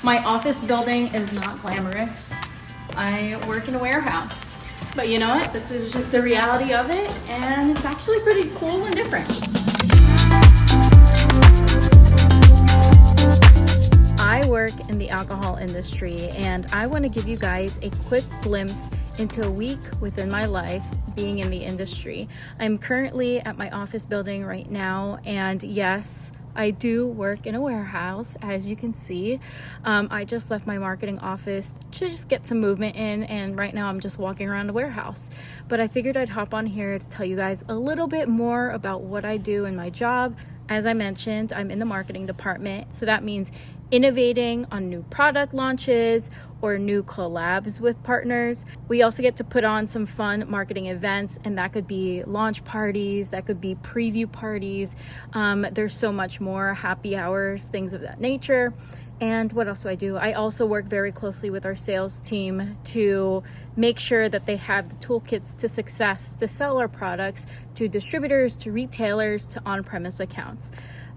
My office building is not glamorous. I work in a warehouse. But you know what? This is just the reality of it, and it's actually pretty cool and different. I work in the alcohol industry, and I want to give you guys a quick glimpse into a week within my life being in the industry. I'm currently at my office building right now, and yes, I do work in a warehouse, as you can see. I just left my marketing office to just get some movement in, and right now I'm just walking around the warehouse. But I figured I'd hop on here to tell you guys a little bit more about what I do in my job. As I mentioned, I'm in the marketing department, so that means innovating on new product launches or new collabs with partners. We also get to put on some fun marketing events, and that could be launch parties, that could be preview parties. There's so much more, happy hours, things of that nature. And what else do I do? I also work very closely with our sales team to make sure that they have the toolkits to success to sell our products to distributors, to retailers, to on-premise accounts.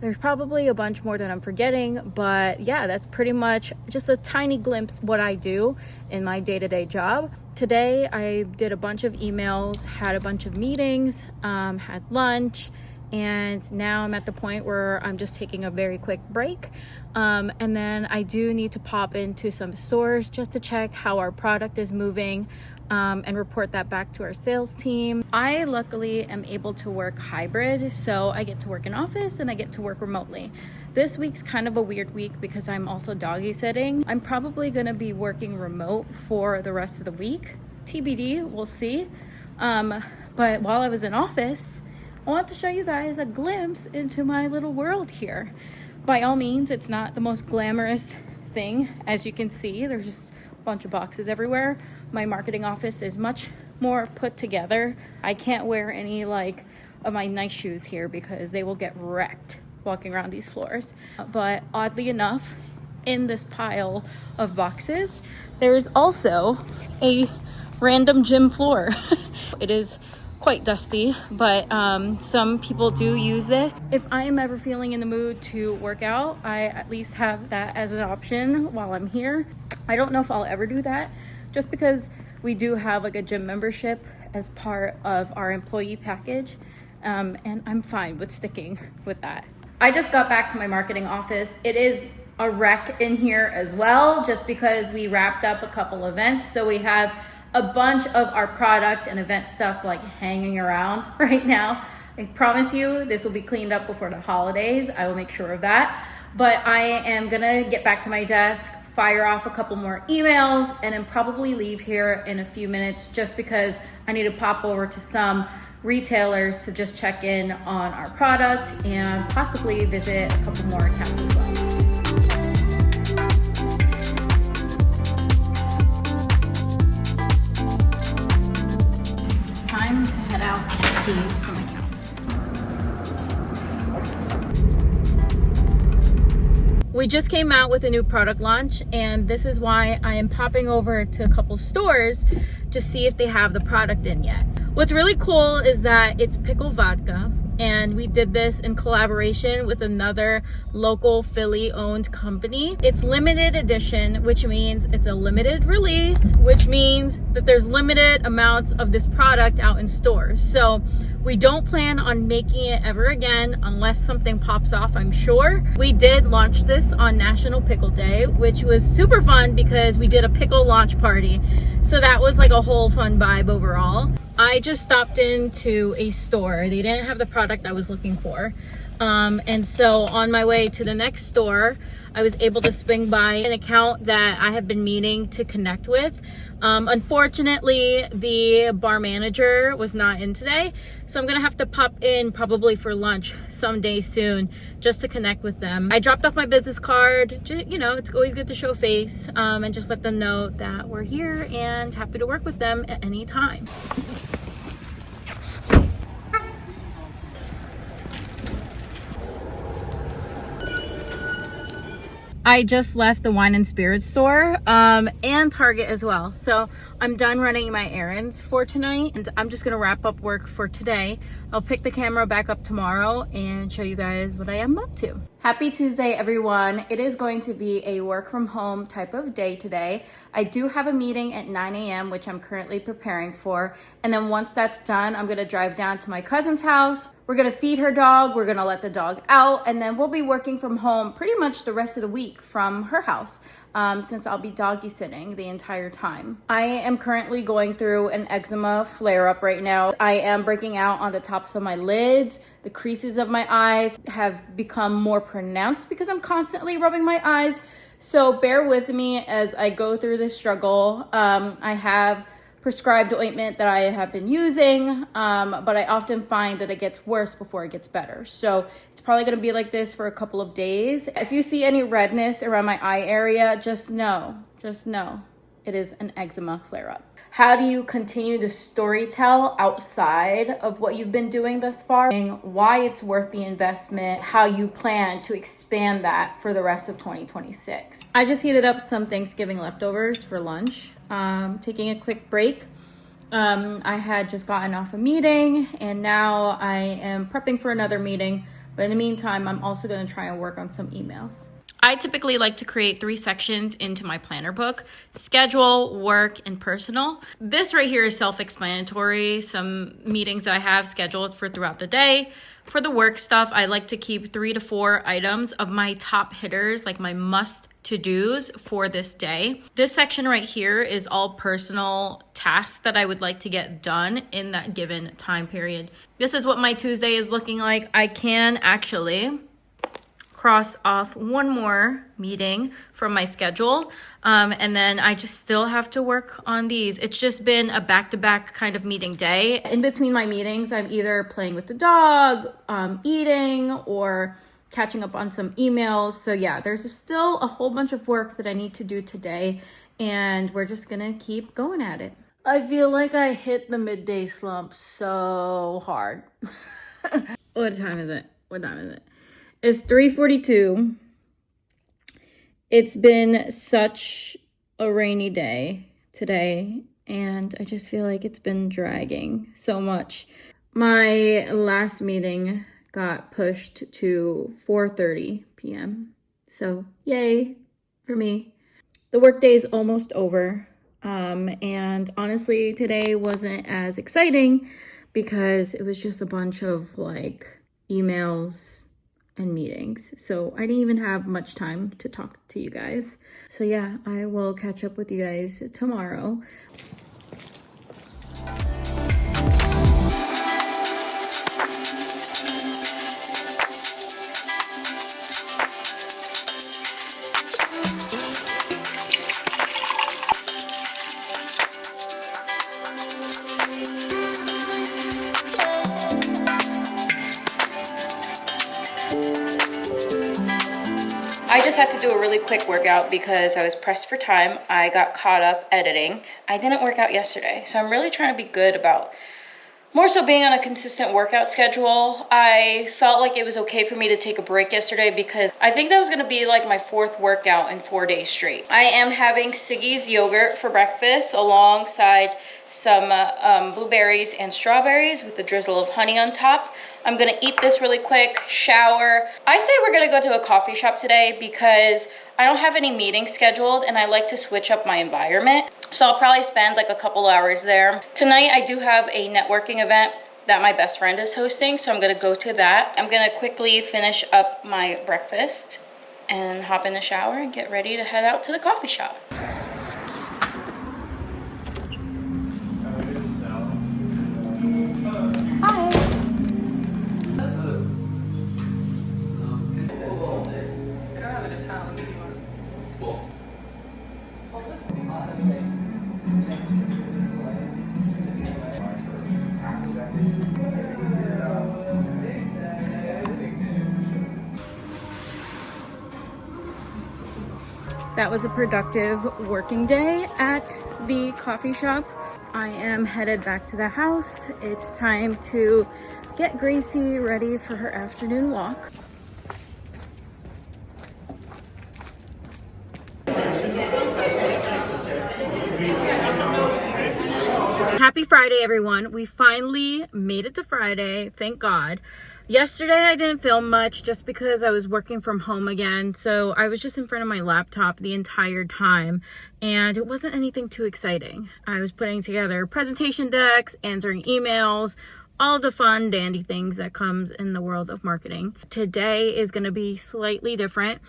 There's probably a bunch more that I'm forgetting, but yeah, that's pretty much just a tiny glimpse what I do in my day-to-day job. Today, I did a bunch of emails, had a bunch of meetings, had lunch, and now I'm at the point where I'm just taking a very quick break. And then I do need to pop into some stores just to check how our product is moving, and report that back to our sales team. I luckily am able to work hybrid, so I get to work in office and I get to work remotely. This week's kind of a weird week because I'm also doggy sitting. I'm probably gonna be working remote for the rest of the week. TBD, we'll see. But while I was in office, I want to show you guys a glimpse into my little world here. By all means, it's not the most glamorous thing. As you can see, there's just a bunch of boxes everywhere. My marketing office is much more put together. I can't wear any of my nice shoes here because they will get wrecked walking around these floors. But oddly enough, in this pile of boxes, there is also a random gym floor. It is quite dusty, but some people do use this. If I am ever feeling in the mood to work out, I at least have that as an option while I'm here. I don't know if I'll ever do that, just because we do have a gym membership as part of our employee package, and I'm fine with sticking with that. I just got back to my marketing office. It is a wreck in here as well, just because we wrapped up a couple events, so we have a bunch of our product and event stuff hanging around right now. I promise you this will be cleaned up before the holidays. I will make sure of that. But I am gonna get back to my desk, fire off a couple more emails, and then probably leave here in a few minutes just because I need to pop over to some retailers to just check in on our product and possibly visit a couple more accounts as well. Time to head out and see some accounts. We just came out with a new product launch, and this is why I am popping over to a couple stores to see if they have the product in yet. What's really cool is that it's pickle vodka, and we did this in collaboration with another local Philly-owned company. It's limited edition, which means it's a limited release, which means that there's limited amounts of this product out in stores. So we don't plan on making it ever again unless something pops off, I'm sure. We did launch this on National Pickle Day, which was super fun because we did a pickle launch party. So that was a whole fun vibe overall. I just stopped into a store. They didn't have the product I was looking for. And so on my way to the next store, I was able to swing by an account that I have been meaning to connect with. Unfortunately, the bar manager was not in today, so I'm gonna have to pop in probably for lunch someday soon just to connect with them. I dropped off my business card. You know, it's always good to show face, and just let them know that we're here and happy to work with them at any time. I just left the wine and spirits store and Target as well. So I'm done running my errands for tonight and I'm just gonna wrap up work for today. I'll pick the camera back up tomorrow and show you guys what I am up to. Happy Tuesday, everyone. It is going to be a work from home type of day today. I do have a meeting at 9 a.m., which I'm currently preparing for. And then once that's done, I'm gonna drive down to my cousin's house. We're gonna feed her dog, we're gonna let the dog out, and then we'll be working from home pretty much the rest of the week from her house, since I'll be doggy sitting the entire time. I am currently going through an eczema flare-up right now. I am breaking out on the tops of my lids. The creases of my eyes have become more pronounced because I'm constantly rubbing my eyes. So bear with me as I go through this struggle. I have prescribed ointment that I have been using, but I often find that it gets worse before it gets better. So it's probably gonna be like this for a couple of days. If you see any redness around my eye area, just know it is an eczema flare-up. How do you continue to storytell outside of what you've been doing thus far? Why it's worth the investment, how you plan to expand that for the rest of 2026. I just heated up some Thanksgiving leftovers for lunch, taking a quick break. I had just gotten off a meeting and now I am prepping for another meeting. But in the meantime, I'm also gonna try and work on some emails. I typically like to create 3 sections into my planner book: schedule, work, and personal. This right here is self-explanatory. Some meetings that I have scheduled for throughout the day. For the work stuff, I like to keep 3 to 4 items of my top hitters, like my must to-dos for this day. This section right here is all personal tasks that I would like to get done in that given time period. This is what my Tuesday is looking like. I can actually cross off one more meeting from my schedule, and then I just still have to work on these. It's just been a back-to-back kind of meeting day. In between my meetings, I'm either playing with the dog, eating, or catching up on some emails. So yeah, there's still a whole bunch of work that I need to do today, and we're just gonna keep going at it. I feel like I hit the midday slump so hard. What time is it? It's 3:42. It's been such a rainy day today, and I just feel like it's been dragging so much. My last meeting got pushed to 4:30 p.m. So yay for me. The workday is almost over. And honestly, today wasn't as exciting because it was just a bunch of like emails and meetings. So I didn't even have much time to talk to you guys. So yeah, I will catch up with you guys tomorrow. I just had to do a really quick workout because I was pressed for time. I got caught up editing. I didn't work out yesterday, so I'm really trying to be good about more so being on a consistent workout schedule. I felt like it was okay for me to take a break yesterday because I think that was gonna be like my 4th workout in 4 days straight. I am having Siggi's yogurt for breakfast alongside some blueberries and strawberries with a drizzle of honey on top. I'm gonna eat this really quick, shower. I say we're gonna go to a coffee shop today because I don't have any meetings scheduled and I like to switch up my environment. So I'll probably spend like a couple hours there. Tonight I do have a networking event that my best friend is hosting, so I'm gonna go to that. I'm gonna quickly finish up my breakfast and hop in the shower and get ready to head out to the coffee shop. Hi. That was a productive working day at the coffee shop. I am headed back to the house. It's time to get Gracie ready for her afternoon walk. Happy Friday, everyone. We finally made it to Friday, thank God. Yesterday I didn't film much just because I was working from home again, so I was just in front of my laptop the entire time, and it wasn't anything too exciting. I was putting together presentation decks, answering emails, all the fun dandy things that comes in the world of marketing. Today is going to be slightly different.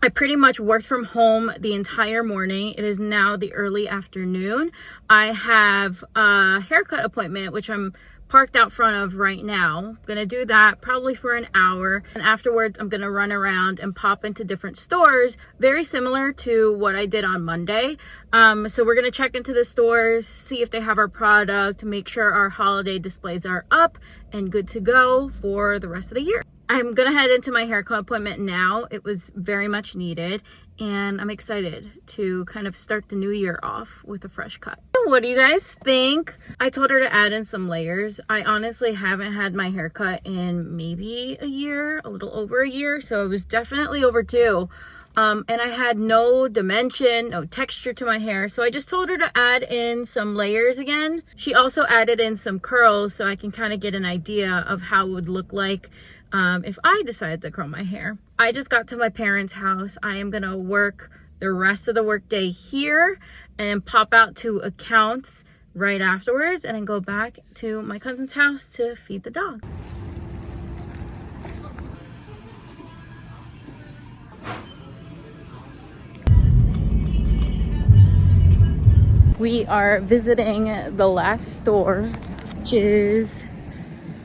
I pretty much worked from home the entire morning. It is now the early afternoon. I have a haircut appointment, which I'm parked out front of right now. I'm gonna do that probably for an hour, and afterwards I'm gonna run around and pop into different stores, very similar to what I did on Monday. So we're gonna check into the stores, see if they have our product, make sure our holiday displays are up and good to go for the rest of the year. I'm gonna head into my haircut appointment now. It was very much needed, and I'm excited to kind of start the new year off with a fresh cut. What do you guys think? I told her to add in some layers. I honestly haven't had my haircut in maybe a year, a little over a year, so it was definitely overdue. And I had no dimension, no texture to my hair, so I just told her to add in some layers again. She also added in some curls so I can kind of get an idea of how it would look like if I decided to curl my hair. I just got to my parents' house. I am gonna work the rest of the workday here and pop out to accounts right afterwards, and then go back to my cousin's house to feed the dog. We are visiting the last store, which is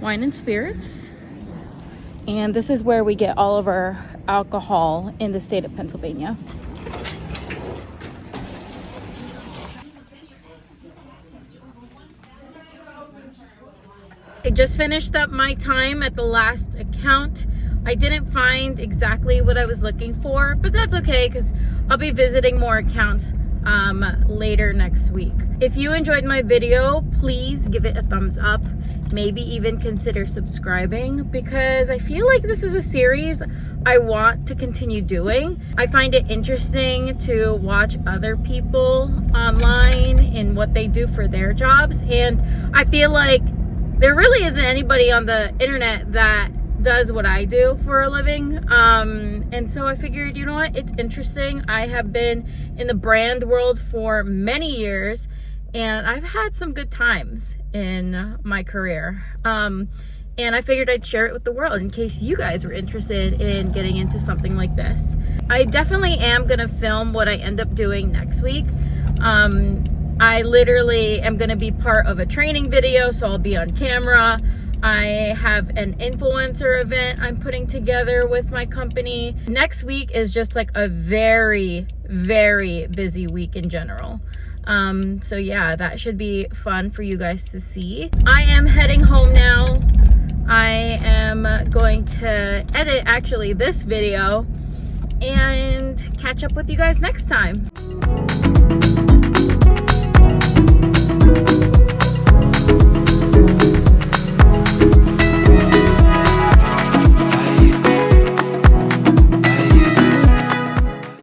Wine and Spirits. And this is where we get all of our alcohol in the state of Pennsylvania. I just finished up my time at the last account. I didn't find exactly what I was looking for, but that's okay because I'll be visiting more accounts later next week. If you enjoyed my video, please give it a thumbs up. Maybe even consider subscribing, because I feel like this is a series I want to continue doing. I find it interesting to watch other people online and what they do for their jobs, and I feel like there really isn't anybody on the internet that does what I do for a living, and so I figured, you know what, it's interesting. I have been in the brand world for many years, and I've had some good times in my career, and I figured I'd share it with the world in case you guys were interested in getting into something like this. I definitely am gonna film what I end up doing next week. I literally am gonna be part of a training video, so I'll be on camera. I have an influencer event I'm putting together with my company. Next week is just like a very, very busy week in general. So yeah, that should be fun for you guys to see. I am heading home now. I am going to edit actually this video and catch up with you guys next time.